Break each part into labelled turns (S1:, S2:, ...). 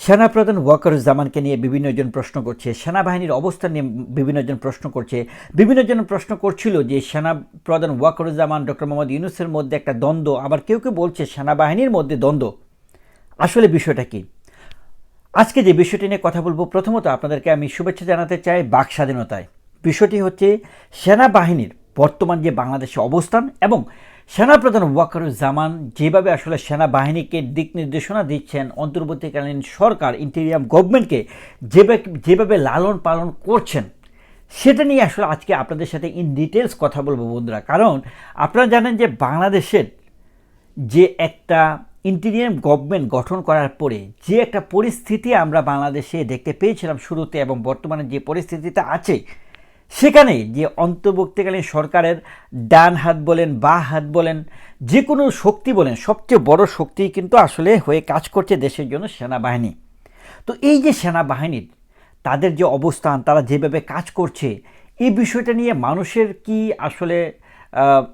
S1: সেনাপ্রধান ওয়াকারুজ্জামানকে নিয়ে বিভিন্নজন প্রশ্ন করছে, সেনাবাহিনীর অবস্থান নিয়ে বিভিন্নজন প্রশ্ন করছে। বিভিন্নজন প্রশ্ন করছিল যে সেনাপ্রধান ওয়াকারুজ্জামান ডক্টর মোহাম্মদ ইউনূসের মধ্যে একটা দ্বন্দ্ব, আবার কেউ কেউ বলছে সেনাবাহিনীর মধ্যে দ্বন্দ্ব। আসলে বিষয়টা কি? আজকে যে বিষয়টি নিয়ে কথা বলবো, প্রথমত আপনাদেরকে আমি শুভেচ্ছা জানাতে চাই বাক স্বাধীনতায়। বিষয়টি হচ্ছে সেনাবাহিনীর বর্তমান যে বাংলাদেশে অবস্থান এবং সেনাপ্রধান ওয়াকারুজ্জামান যেভাবে আসলে সেনাবাহিনীকে দিক নির্দেশনা দিচ্ছেন, অন্তর্বর্তীকালীন সরকার ইন্টেরিয়াম গভর্নমেন্টকে যেভাবে লালন পালন করছেন, সেটা নিয়ে আসলে আজকে আপনাদের সাথে ইন ডিটেলস কথা বলবো বন্ধুরা। কারণ আপনারা জানেন যে বাংলাদেশের যে একটা ইন্টিরিয়াম গভর্নমেন্ট গঠন করার পরে যে একটা পরিস্থিতি আমরা বাংলাদেশে দেখতে পেয়েছিলাম শুরুতে, এবং বর্তমানে যে পরিস্থিতিটা আছে, সেখানে যে অন্তর্বর্তীকালীন সরকারের ডান হাত বলেন বা হাত বলেন, যে কোনো শক্তি বলেন, সবচেয়ে বড় শক্তি কিন্তু আসলে হয়ে কাজ করছে দেশের জন্য সেনাবাহিনী। তো এই যে সেনাবাহিনীর তাদের যে অবস্থান, তারা যেভাবে কাজ করছে, এই বিষয়টা নিয়ে মানুষের কি আসলে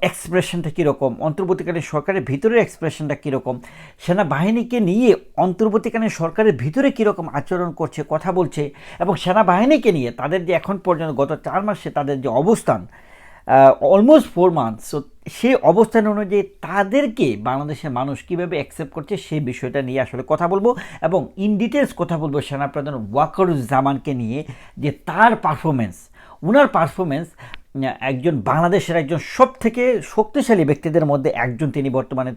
S1: এক্সপ্রেশনটা কীরকম, অন্তর্বর্তীকালীন সরকারের ভিতরের এক্সপ্রেশনটা কীরকম, সেনাবাহিনীকে নিয়ে অন্তর্বর্তীকালীন সরকারের ভিতরে কীরকম আচরণ করছে, কথা বলছে, এবং সেনাবাহিনীকে নিয়ে তাদের যে এখন পর্যন্ত গত 4 মাসে তাদের যে অবস্থান, অলমোস্ট 4 মান্থস, সো সেই অবস্থান অনুযায়ী তাদেরকে বাংলাদেশের মানুষ কীভাবে অ্যাকসেপ্ট করছে সেই বিষয়টা নিয়ে আসলে কথা বলবো, এবং ইন ডিটেলস কথা বলবো সেনাপ্রধান ওয়াকারুজ্জামানকে নিয়ে, যে তার পারফরমেন্স, ওনার পারফরমেন্স, একজন বাংলাদেশের একজন সবথেকে শক্তিশালী ব্যক্তিদের মধ্যে একজন তিনি বর্তমানে।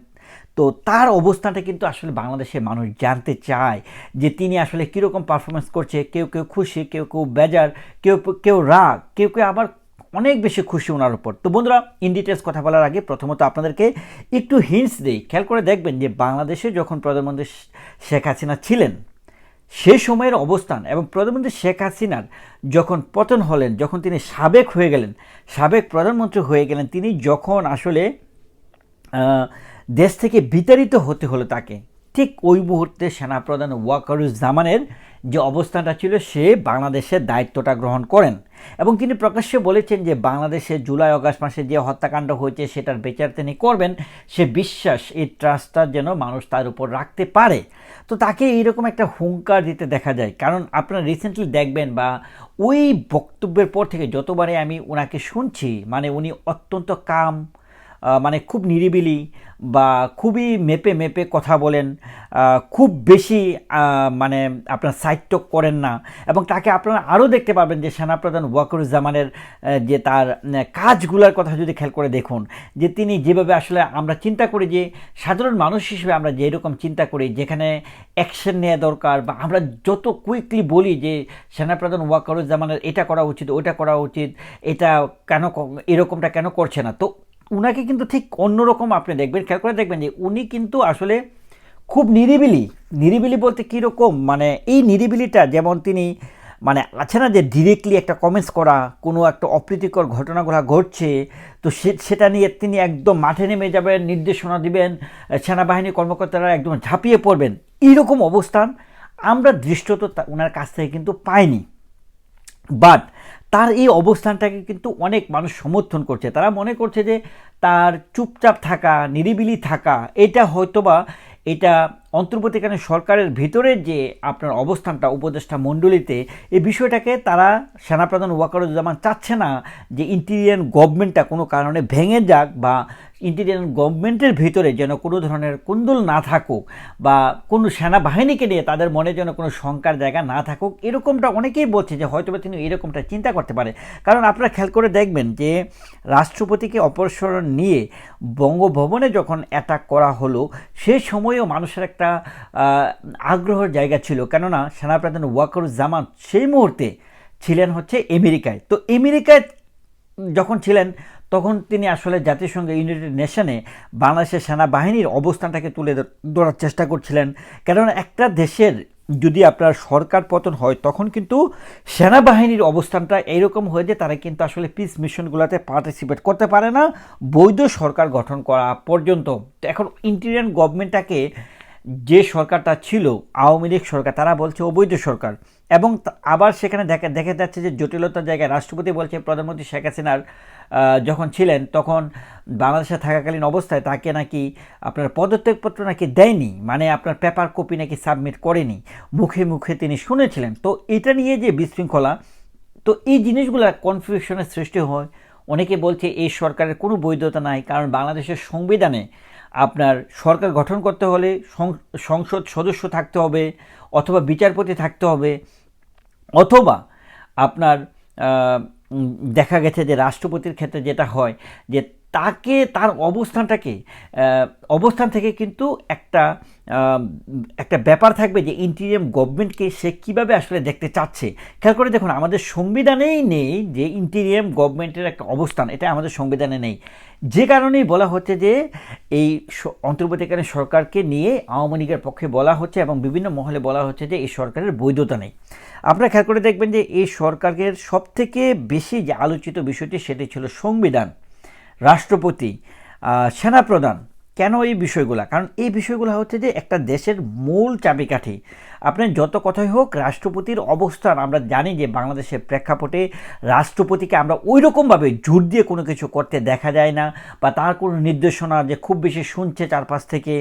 S1: তো তার অবস্থানটা কিন্তু আসলে বাংলাদেশের মানুষ জানতে চায় যে তিনি আসলে কীরকম পারফরমেন্স করছে। কেউ কেউ খুশি, কেউ কেউ বেজার, কেউ কেউ রাগ, কেউ কেউ আবার অনেক বেশি খুশি ওনার উপর। তো বন্ধুরা, ইন ডিটেলস কথা বলার আগে প্রথমত আপনাদেরকে একটু হিন্টস দেই। খেয়াল করে দেখবেন যে বাংলাদেশে যখন প্রধানমন্ত্রী শেখ হাসিনা ছিলেন, সে সময়ের অবস্থান, এবং প্রধানমন্ত্রী শেখ হাসিনার যখন পতন হলেন, যখন তিনি সাবেক হয়ে গেলেন, সাবেক প্রধানমন্ত্রী হয়ে গেলেন, তিনি যখন আসলে দেশ থেকে বিতাড়িত হতে হলো তাকে, ঠিক ওই মুহূর্তে সেনাপ্রধান ওয়াকারুজ্জামানের যে অবস্থানটা ছিল, সে বাংলাদেশের দায়িত্বটা গ্রহণ করেন, এবং তিনি প্রকাশ্যে বলেছেন যে বাংলাদেশে জুলাই আগস্ট মাসে যে হত্যাকাণ্ড হয়েছে সেটার বিচার তিনি করবেন। সে বিশ্বাস, এই ট্রাস্টটা যেন মানুষ তার উপর রাখতে পারে। তো তাকে এইরকম একটা হুঙ্কার দিতে দেখা যায়। কারণ আপনারা রিসেন্টলি দেখবেন, বা ওই বক্তব্যের পর থেকে যতবারে আমি ওনাকে শুনছি, মানে উনি অত্যন্ত কাম, মানে খুব নিরিবিলি, বা খুবই মেপে মেপে কথা বলেন, খুব বেশি মানে আপনার সাইড টক করেন না। এবং তাকে আপনারা আরও দেখতে পাবেন যে সেনাপ্রধান ওয়াকারুজ্জামানের যে তার কাজগুলোর কথা যদি খেয়াল করে দেখুন, যে তিনি যেভাবে আসলে আমরা চিন্তা করি, যে সাধারণ মানুষ হিসেবে আমরা যেরকম চিন্তা করি, যেখানে অ্যাকশন নেওয়া দরকার, বা আমরা যত কুইকলি বলি যে সেনাপ্রধান ওয়াকারুজ্জামানের এটা করা উচিত, ওটা করা উচিত, এটা কেন এরকমটা কেন করছে না, তো উনাকে কিন্তু ঠিক অন্যরকম আপনি দেখবেন, খেয়াল করে দেখবেন যে উনি কিন্তু আসলে খুব নিরিবিলি। নিরিবিলি বলতে কীরকম, মানে এই নিরিবিলিটা, যেমন তিনি মানে আছে না যে ডিরেক্টলি একটা কমেন্টস করা, কোনো একটা অপ্রীতিকর ঘটনাগুলো ঘটছে, তো সেটা নিয়ে তিনি একদম মাঠে নেমে যাবেন, নির্দেশনা দিবেন, সেনাবাহিনীর কর্মকর্তারা একদম ঝাঁপিয়ে পড়বেন, এইরকম অবস্থান আমরা দৃষ্টত ওনার কাছ থেকে কিন্তু পাইনি। বাট তার এই অবস্থানটাকে কিন্তু অনেক মানুষ সমর্থন করছে। তারা মনে করছে যে তার চুপচাপ থাকা, নিরিবিলি থাকা, এটা হয়তোবা এটা অন্তর্বর্তীকালীন সরকারের ভিতরের যে আপনার অবস্থানটা, উপদেষ্টা মণ্ডলীতে, এই বিষয়টাকে তারা সেনাপ্রধান ওয়াকারুজ্জামান চাচ্ছে না যে ইন্টিরিয়ার গভর্নমেন্টটা কোনো কারণে ভেঙে যাক, বা ইন্টিরিয়ার গভর্নমেন্টের ভিতরে যেন কোনো ধরনের কুন্দল না থাকুক, বা কোনো সেনাবাহিনীকে নিয়ে তাদের মনে যেন কোনো শঙ্কার জায়গা না থাকুক। এরকমটা অনেকেই বলছে যে হয়তোবা তিনি এরকমটা চিন্তা করতে পারে। কারণ আপনারা খেয়াল করে দেখবেন যে রাষ্ট্রপতিকে অপসারণ নিয়ে বঙ্গভবনে যখন অ্যাটাক করা হলো, সেই সময়েও মানুষের একটা আগ্রহের জায়গা ছিল, কেননা সেনাপ্রধান ওয়াকারুজ্জামান সেই মুহূর্তে ছিলেন হচ্ছে আমেরিকায়। তো আমেরিকায় যখন ছিলেন, তখন তিনি আসলে জাতিসংঘ ইউনাইটেড নেশনে বাংলাদেশের সেনাবাহিনীর অবস্থানটাকে তুলে ধরার চেষ্টা করছিলেন। কেননা একটা দেশের যদি আপনার সরকার পতন হয়, তখন কিন্তু সেনাবাহিনীর অবস্থানটা এইরকম হয়ে যে তারা কিন্তু আসলে পিস মিশনগুলোতে পার্টিসিপেট করতে পারে না বৈধ সরকার গঠন করা পর্যন্ত। তো এখন ইন্টিরিয়ার গভর্নমেন্টটাকে যে সরকারটা ছিল আওয়ামী লীগ সরকার, তারা বলছে অবৈধ সরকার। এবং আবার সেখানে দেখা যাচ্ছে যে জটিলতার জায়গায় রাষ্ট্রপতি বলছে প্রধানমন্ত্রী শেখ হাসিনার যখন ছিলেন তখন বাংলাদেশে থাকাকালীন অবস্থায় তাকে নাকি আপনার পদত্যাগপত্র নাকি দেয়নি, মানে আপনার পেপার কপি নাকি সাবমিট করেনি, মুখে মুখে তিনি শুনেছিলেন। তো এটা নিয়ে যে বিশৃঙ্খলা, তো এই জিনিসগুলো কনফিউশনের সৃষ্টি হয়। অনেকে বলছে এই সরকারের কোনো বৈধতা নাই, কারণ বাংলাদেশের সংবিধানে আপনার সরকার গঠন করতে হলে সংসদ সদস্য থাকতে হবে, অথবা বিচারপতি থাকতে হবে, অথবা আপনার দেখা গেছে যে রাষ্ট্রপতির ক্ষেত্রে যেটা হয় যে তাকে তার অবস্থান থেকে কিন্তু একটা ব্যাপার থাকবে যে ইন্টিরিয়াম গভর্নমেন্টকে সে কীভাবে আসলে দেখতে চাচ্ছে। খেয়াল করে দেখুন, আমাদের সংবিধানেই নেই যে ইন্টিরিয়াম গভর্নমেন্টের একটা অবস্থান, এটা আমাদের সংবিধানে নেই। যে কারণেই বলা হচ্ছে যে এই অন্তর্বর্তীকালীন সরকারকে নিয়ে আওয়ামী লীগের পক্ষে বলা হচ্ছে এবং বিভিন্ন মহলে বলা হচ্ছে যে এই সরকারের বৈধতা নেই। আপনারা খেয়াল করে দেখবেন যে এই সরকারের সবথেকে বেশি যে আলোচিত বিষয়টি সেটি ছিল সংবিধান, রাষ্ট্রপতি, সেনাপ্রধান। কেন এই বিষয়গুলো? কারণ এই বিষয়গুলো হচ্ছে যে একটা দেশের মূল চাবিকাঠি। আপনার যত কথাই হোক, রাষ্ট্রপতির অবস্থান আমরা জানি যে বাংলাদেশের প্রেক্ষাপটে রাষ্ট্রপতিকে আমরা ওই রকমভাবে জোর দিয়ে কোনো কিছু করতে দেখা যায় না, বা তার কোনো নির্দেশনা যে খুব বেশি শুনছে চারপাশ থেকে,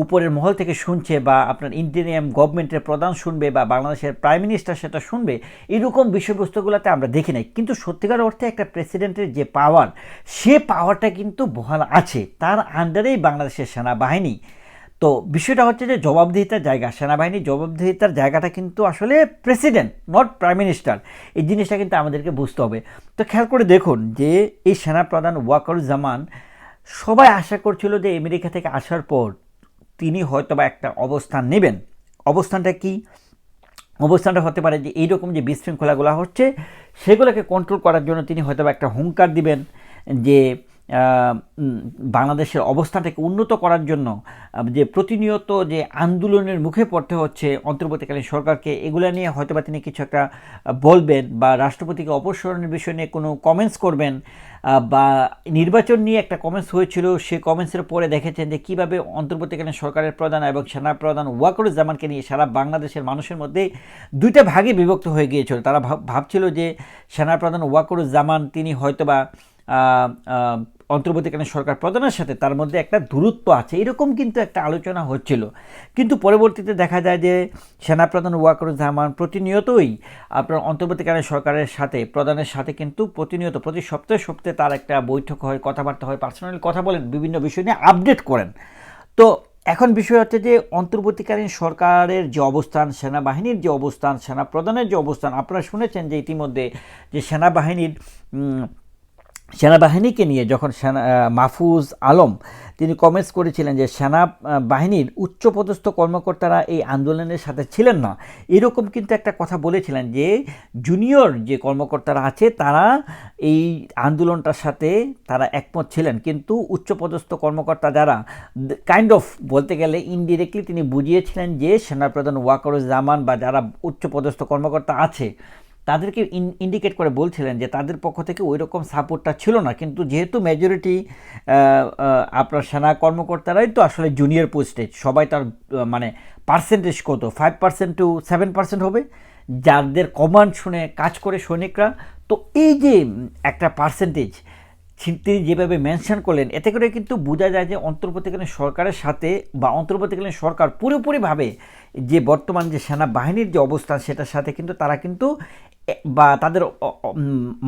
S1: উপরের মহল থেকে শুনছে, বা আপনার ইন্টিরিয়াম গভর্নমেন্টের প্রধান শুনবে বা বাংলাদেশের প্রাইম মিনিস্টার সেটা শুনবে, এরকম বিষয়বস্তুগুলোতে আমরা দেখি নাই। কিন্তু সত্যিকার অর্থে একটা প্রেসিডেন্টের যে পাওয়ার, সে পাওয়ারটা কিন্তু বহাল আছে, তার আন্ডারেই বাংলাদেশের সেনাবাহিনী। তো বিষয়টা হচ্ছে যে জবাবদিহিতার জায়গা, সেনাবাহিনীর জবাবদিহিতার জায়গাটা কিন্তু আসলে প্রেসিডেন্ট, নট প্রাইম মিনিস্টার। এই জিনিসটা কিন্তু আমাদেরকে বুঝতে হবে। তো খেয়াল করে দেখুন যে এই সেনাপ্রধান ওয়াকারুজ্জামান, সবাই আশা করছিল যে আমেরিকা থেকে আসার পর তিনি হয়তোবা একটা অবস্থান নেবেন। অবস্থানটা কি? অবস্থানটা হতে পারে যে এইরকম যে বিশৃঙ্খলাগুলো হচ্ছে সেগুলোকে কন্ট্রোল করার জন্য তিনি হয়তোবা একটা হুঙ্কার দিবেন যে বাংলাদেশের অবস্থাটাকে উন্নত করার জন্য যে প্রতিনিয়ত যে আন্দোলনের মুখে পড়তে হচ্ছে অন্তর্বর্তীকালীন সরকারকে, এগুলো নিয়ে হয়তোবা তিনি কিছু একটা বলবেন, বা রাষ্ট্রপতিকে অপসারণের বিষয় নিয়ে কোনো কমেন্টস করবেন, বা নির্বাচন নিয়ে একটা কমেন্টস হয়েছিল, সেই কমেন্টসের পরে দেখেছেন যে কীভাবে অন্তর্বর্তীকালীন সরকারের প্রধান এবং সেনাপ্রধান ওয়াকারুজ্জামানকে নিয়ে সারা বাংলাদেশের মানুষের মধ্যে দুইটা ভাগে বিভক্ত হয়ে গিয়েছিল। তারা ভাবছিল যে সেনাপ্রধান ওয়াকারুজ্জামান তিনি হয়তোবা অন্তর্বর্তীকালীন সরকার প্রধানের সাথে তার মধ্যে একটা দূরত্ব আছে, এরকম কিন্তু একটা আলোচনা হচ্ছিল। কিন্তু পরবর্তীতে দেখা যায় যে সেনাপ্রধান ওয়াকারুজ্জামান প্রতিনিয়তই আপনার অন্তর্বর্তীকালীন সরকারের সাথে, প্রধানের সাথে কিন্তু প্রতিনিয়ত প্রতি সপ্তাহে তার একটা বৈঠক হয়, কথাবার্তা হয়, পার্সোনালি কথা বলেন, বিভিন্ন বিষয় নিয়ে আপডেট করেন। তো এখন বিষয় হচ্ছে যে অন্তর্বর্তীকালীন সরকারের যে অবস্থান, সেনাবাহিনীর যে অবস্থান, সেনাপ্রধানের যে অবস্থান, আপনারা শুনেছেন যে ইতিমধ্যে যে সেনাবাহিনীকে নিয়ে যখন মাহফুজ আলম তিনি কমেন্টস করেছিলেন যে সেনাবাহিনীর উচ্চপদস্থ কর্মকর্তারা এই আন্দোলনের সাথে ছিলেন না, এরকম কিন্তু একটা কথা বলেছিলেন যে জুনিয়র যে কর্মকর্তারা আছে তারা এই আন্দোলনটার সাথে তারা একমত ছিলেন, কিন্তু উচ্চপদস্থ কর্মকর্তা যারা কাইন্ড অফ বলতে গেলে ইনডিরেক্টলি তিনি বুঝিয়েছিলেন যে সেনাপ্রধান ওয়াকারুজ্জামান বা যারা উচ্চপদস্থ কর্মকর্তা আছে তাদেরকে ইন্ডিকেট করে বলছিলেন যে তাদের পক্ষ থেকে ওই রকম সাপোর্টটা ছিল না। কিন্তু যেহেতু মেজরিটি আপনার সেনা কর্মকর্তারাই তো আসলে জুনিয়র পোস্টে, সবাই তার মানে পার্সেন্টেজ কত 5% to 7% হবে যাদের কমান্ড শুনে কাজ করে সৈনিকরা। তো এই যে একটা পার্সেন্টেজ তিনি যেভাবে মেনশন করলেন, এতে করে কিন্তু বোঝা যায় যে অন্তর্বর্তীকালীন সরকারের সাথে বা অন্তর্বর্তীকালীন সরকার পুরোপুরিভাবে যে বর্তমান যে সেনাবাহিনীর যে অবস্থান সেটার সাথে কিন্তু তারা কিন্তু বা তাদের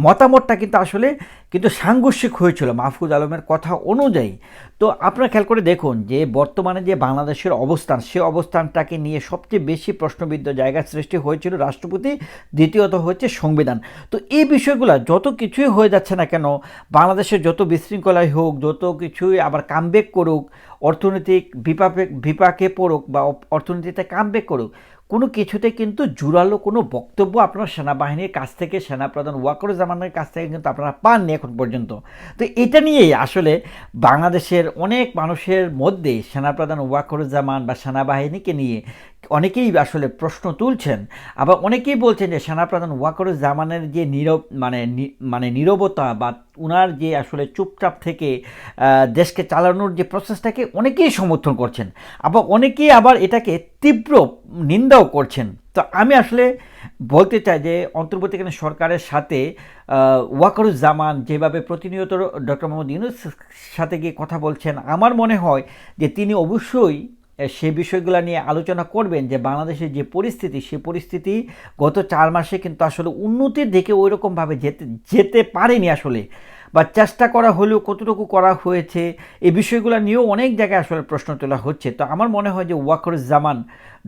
S1: মতামতটা কিন্তু আসলে কিন্তু সাংঘর্ষিক হয়েছিল মাহফুজ আলমের কথা অনুযায়ী। তো আপনারা খেয়াল করে দেখুন যে বর্তমানে যে বাংলাদেশের অবস্থান, সে অবস্থানটাকে নিয়ে সবচেয়ে বেশি প্রশ্নবিদ্ধ জায়গার সৃষ্টি হয়েছিল রাষ্ট্রপতি, দ্বিতীয়ত হচ্ছে সংবিধান। তো এই বিষয়গুলো যত কিছুই হয়ে যাচ্ছে না কেন, বাংলাদেশের যত বিশৃঙ্খলাই হোক, যত কিছুই আবার কামব্যাক করুক, অর্থনৈতিক বিপাকে পড়ুক বা অর্থনীতিতে কামব্যাক করুক, কোনো কিছুতে কিন্তু জোরালো কোনো বক্তব্য আপনার সেনাবাহিনীর কাছ থেকে, সেনাপ্রধান ওয়াকারুজ্জামানের কাছ থেকে কিন্তু আপনারা পাননি এখন পর্যন্ত। তো এটা নিয়েই আসলে বাংলাদেশের অনেক মানুষের মধ্যে সেনাপ্রধান ওয়াকারুজ্জামান বা সেনাবাহিনীকে নিয়ে অনেকেই আসলে প্রশ্ন তুলছেন, আবার অনেকেই বলছেন যে সেনাপ্রধান ওয়াকারুজ্জামানের যে নীরবতা বা উনার যে আসলে চুপচাপ থেকে দেশকে চালানোর যে প্রসেসটাকে অনেকেই সমর্থন করছেন, আবার অনেকেই আবার এটাকে তীব্র নিন্দাও করছেন। তো আমি আসলে বলতে চাই যে অন্তর্বর্তীকালীন সরকারের সাথে ওয়াকারুজ্জামান যেভাবে প্রতিনিয়ত ডক্টর মোহাম্মদ ইউনূসের সাথে গিয়ে কথা বলছেন, আমার মনে হয় যে তিনি অবশ্যই সে বিষয়গুলো নিয়ে আলোচনা করবেন যে বাংলাদেশের যে পরিস্থিতি, সে পরিস্থিতি গত 4 মাসে কিন্তু আসলে উন্নতির দিকে ওই রকমভাবে যেতে পারেনি আসলে, বা চেষ্টা করা হলেও কতটুকু করা হয়েছে এই বিষয়গুলো নিয়েও অনেক জায়গায় আসলে প্রশ্ন তোলা হচ্ছে। তো আমার মনে হয় যে ওয়াকারুজ্জামান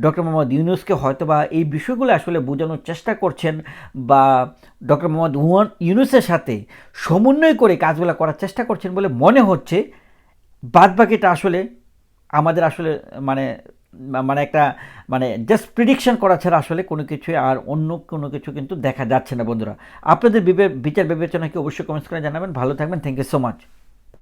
S1: ডক্টর মোহাম্মদ ইউনূসকে হয়তো বা এই বিষয়গুলো আসলে বোঝানোর চেষ্টা করছেন, বা ডক্টর মোহাম্মদ ইউনূসের সাথে সমন্বয় করে কাজগুলো করার চেষ্টা করছেন বলে মনে হচ্ছে। বাদবাকিটা আসলে আমাদের আসলে মানে মানে একটা জাস্ট প্রিডিকশন করা ছাড়া আসলে কোনো কিছু আর অন্য কোনো কিছু কিন্তু দেখা যাচ্ছে না বন্ধুরা। আপনাদের বিচার বিবেচনা কি অবশ্যই কমেন্টস করে জানাবেন। ভালো থাকবেন, থ্যাংক ইউ সো মাচ।